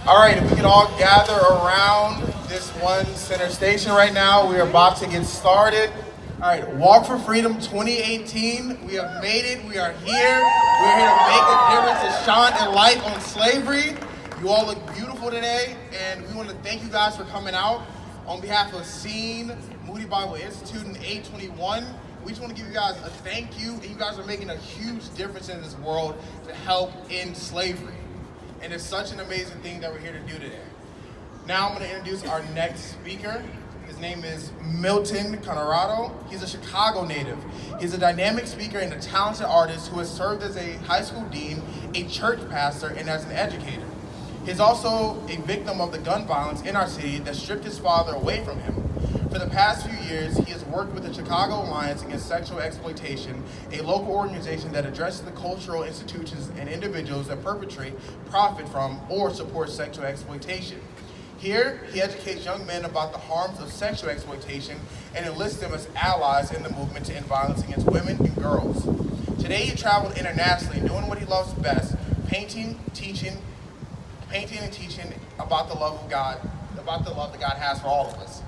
All right, if we can all gather around this one center station right now, we are about to get started. All right, Walk for Freedom 2018. We have made it. We are here. We're here to make a difference, to shine a light on slavery. You all look beautiful today, and we want to thank you guys for coming out. On behalf of SEEN, Moody Bible Institute, and 821, we just want to give you guys a thank you. You guys are making a huge difference in this world to help end slavery. And it's such an amazing thing that we're here to do today. Now I'm going to introduce our next speaker. His name is Milton Coronado. He's a Chicago native. He's a dynamic speaker and a talented artist who has served as a high school dean, a church pastor, and as an educator. He's also a victim of the gun violence in our city that stripped his father away from him. For the past few years, he has worked with the Chicago Alliance Against Sexual Exploitation, a local organization that addresses the cultural institutions and individuals that perpetrate, profit from, or support sexual exploitation. Here, he educates young men about the harms of sexual exploitation and enlists them as allies in the movement to end violence against women and girls. Today, he traveled internationally doing what he loves best, painting and teaching about the love of God, about the love that God has for all of us.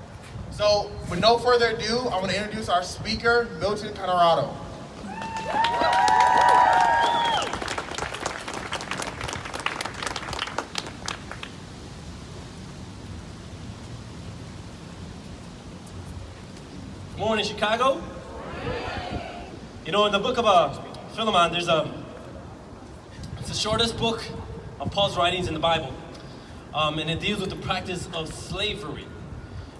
So, with no further ado, I want to introduce our speaker, Milton Coronado. Morning, Chicago. You know, in the book of Philemon, it's the shortest book of Paul's writings in the Bible, and it deals with the practice of slavery.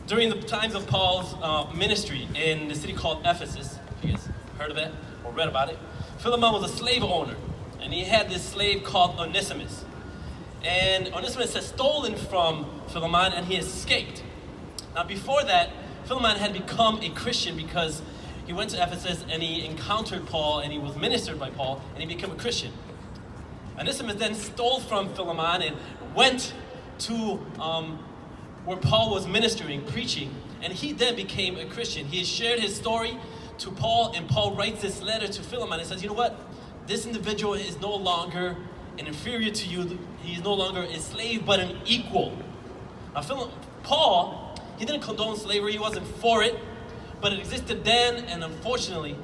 During the times of Paul's ministry in the city called Ephesus, if you guys heard of that or read about it, Philemon was a slave owner, and he had this slave called Onesimus. And Onesimus had stolen from Philemon, and he escaped. Now, before that, Philemon had become a Christian because he went to Ephesus and he encountered Paul and he was ministered by Paul and he became a Christian. Onesimus then stole from Philemon and went to where Paul was ministering, preaching, and he then became a Christian. He shared his story to Paul, and Paul writes this letter to Philemon and says, you know what? This individual is no longer an inferior to you. He is no longer a slave, but an equal. Now, Paul, he didn't condone slavery. He wasn't for it, but it existed then, and unfortunately,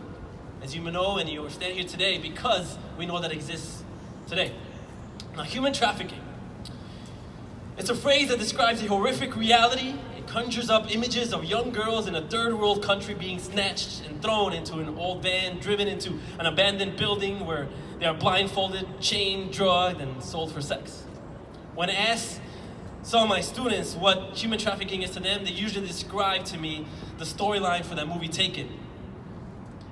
as you may know, and you stand here today because we know that it exists today. Now, human trafficking. It's a phrase that describes a horrific reality. It conjures up images of young girls in a third world country being snatched and thrown into an old van, driven into an abandoned building where they are blindfolded, chained, drugged, and sold for sex. When I ask some of my students what human trafficking is to them, they usually describe to me the storyline for that movie Taken.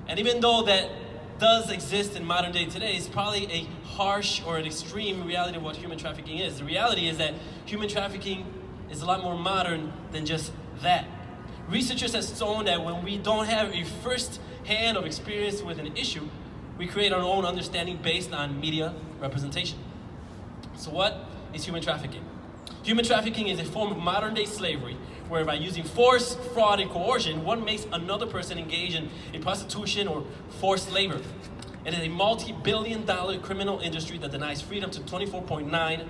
And even though that does exist in modern day today, it's probably a harsh or an extreme reality of what human trafficking is. The reality is that human trafficking is a lot more modern than just that. Researchers have shown that when we don't have a first hand of experience with an issue, we create our own understanding based on media representation. So what is human trafficking? Human trafficking is a form of modern day slavery where by using force, fraud, and coercion, one makes another person engage in a prostitution or forced labor. It is a multi-billion-dollar criminal industry that denies freedom to 24.9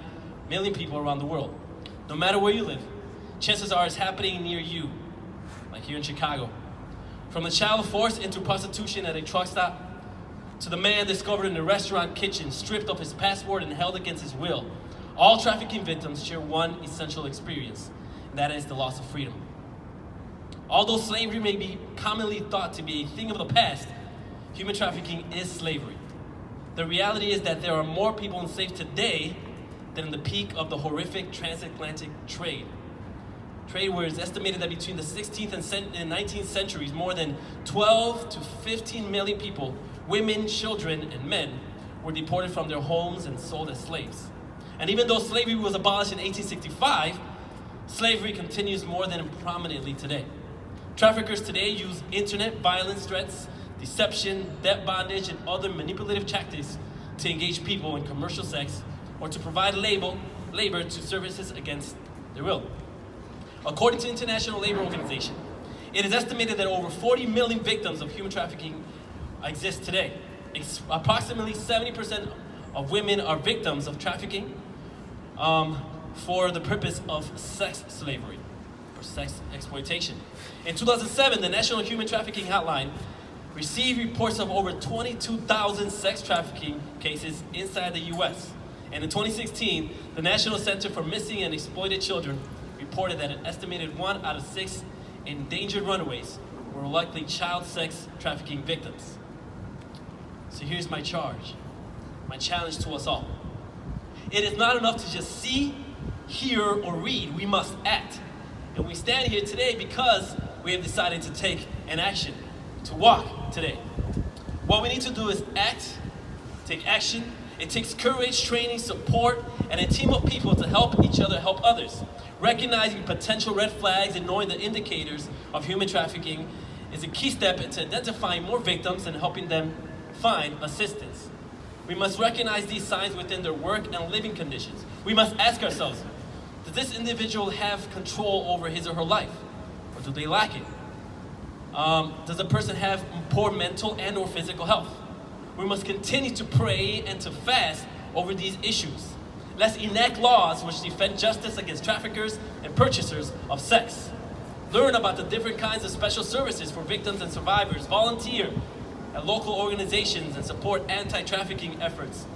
million people around the world. No matter where you live, chances are it's happening near you, like here in Chicago. From the child forced into prostitution at a truck stop, to the man discovered in a restaurant kitchen, stripped of his passport and held against his will, all trafficking victims share one essential experience, and that is the loss of freedom. Although slavery may be commonly thought to be a thing of the past, human trafficking is slavery. The reality is that there are more people enslaved today than in the peak of the horrific transatlantic trade. Trade where it's estimated that between the 16th and 19th centuries, more than 12 to 15 million people, women, children, and men, were deported from their homes and sold as slaves. And even though slavery was abolished in 1865, slavery continues more than prominently today. Traffickers today use internet violence threats, deception, debt bondage, and other manipulative tactics to engage people in commercial sex or to provide labor to services against their will. According to the International Labor Organization, it is estimated that over 40 million victims of human trafficking exist today. Approximately 70% of women are victims of trafficking. for the purpose of sex slavery or sex exploitation. In 2007, the National Human Trafficking Hotline received reports of over 22,000 sex trafficking cases inside the U.S. And in 2016, the National Center for Missing and Exploited Children reported that an estimated 1 out of 6 endangered runaways were likely child sex trafficking victims. So here's my charge, my challenge to us all. It is not enough to just see, hear, or read. We must act. And we stand here today because we have decided to take an action, to walk today. What we need to do is act, take action. It takes courage, training, support, and a team of people to help each other help others. Recognizing potential red flags and knowing the indicators of human trafficking is a key step into identifying more victims and helping them find assistance. We must recognize these signs within their work and living conditions. We must ask ourselves, does this individual have control over his or her life? Or do they lack it? Does the person have poor mental and or physical health? We must continue to pray and to fast over these issues. Let's enact laws which defend justice against traffickers and purchasers of sex. Learn about the different kinds of special services for victims and survivors. Volunteer at local organizations and support anti-trafficking efforts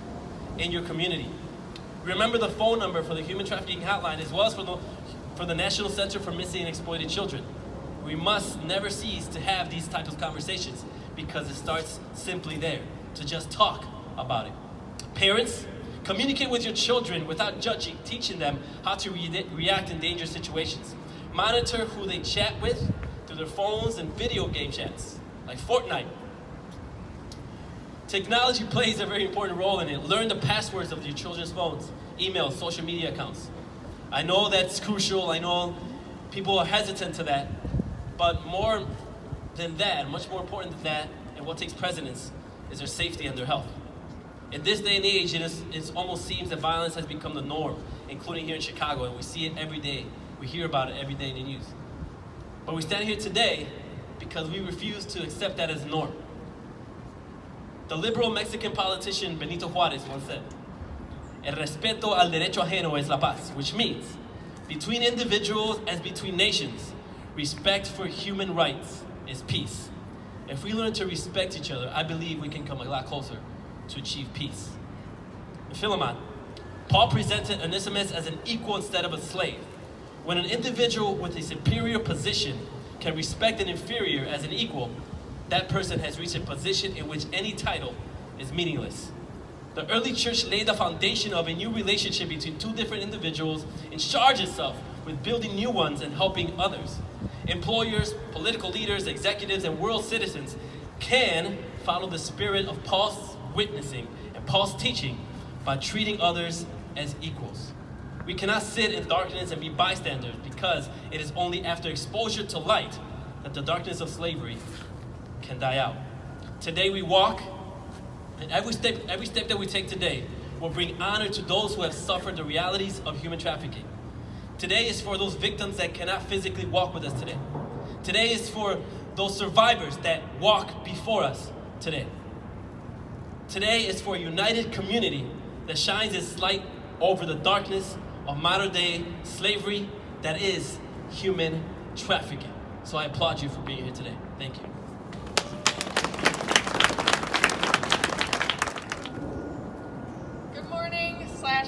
in your community. Remember the phone number for the Human Trafficking Hotline as well as for the National Center for Missing and Exploited Children. We must never cease to have these types of conversations because it starts simply there, to just talk about it. Parents, communicate with your children without judging, teaching them how to react in dangerous situations. Monitor who they chat with through their phones and video game chats, like Fortnite. Technology plays a very important role in it. Learn the passwords of your children's phones, emails, social media accounts. I know that's crucial. I know people are hesitant to that. But more than that, much more important than that, and what takes precedence, is their safety and their health. In this day and age, it almost seems that violence has become the norm, including here in Chicago, and we see it every day. We hear about it every day in the news. But we stand here today because we refuse to accept that as norm. The liberal Mexican politician Benito Juárez once said, "El respeto al derecho ajeno es la paz," which means, between individuals as between nations, respect for human rights is peace. If we learn to respect each other, I believe we can come a lot closer to achieve peace. In Philemon, Paul presented Onesimus as an equal instead of a slave. When an individual with a superior position can respect an inferior as an equal, that person has reached a position in which any title is meaningless. The early church laid the foundation of a new relationship between two different individuals and charged itself with building new ones and helping others. Employers, political leaders, executives, and world citizens can follow the spirit of Paul's witnessing and Paul's teaching by treating others as equals. We cannot sit in darkness and be bystanders because it is only after exposure to light that the darkness of slavery can die out. Today we walk, and every step that we take today will bring honor to those who have suffered the realities of human trafficking. Today is for those victims that cannot physically walk with us today. Today is for those survivors that walk before us today. Today is for a united community that shines its light over the darkness of modern day slavery that is human trafficking. So I applaud you for being here today. Thank you.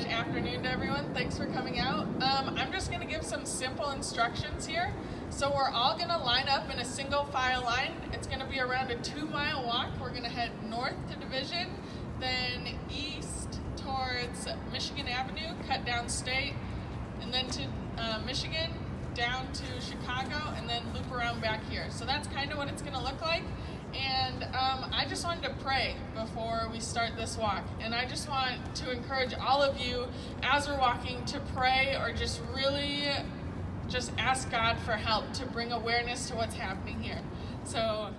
Afternoon to everyone. Thanks for coming out. I'm just going to give some simple instructions here. So we're all going to line up in a single file line. It's going to be around a 2-mile walk. We're going to head north to Division, then east towards Michigan Avenue, cut down State, and then to Michigan, down to Chicago, and then loop around back here. So that's kind of what it's going to look like. And I just wanted to pray before we start this walk. And I just want to encourage all of you as we're walking to pray or just really just ask God for help to bring awareness to what's happening here. So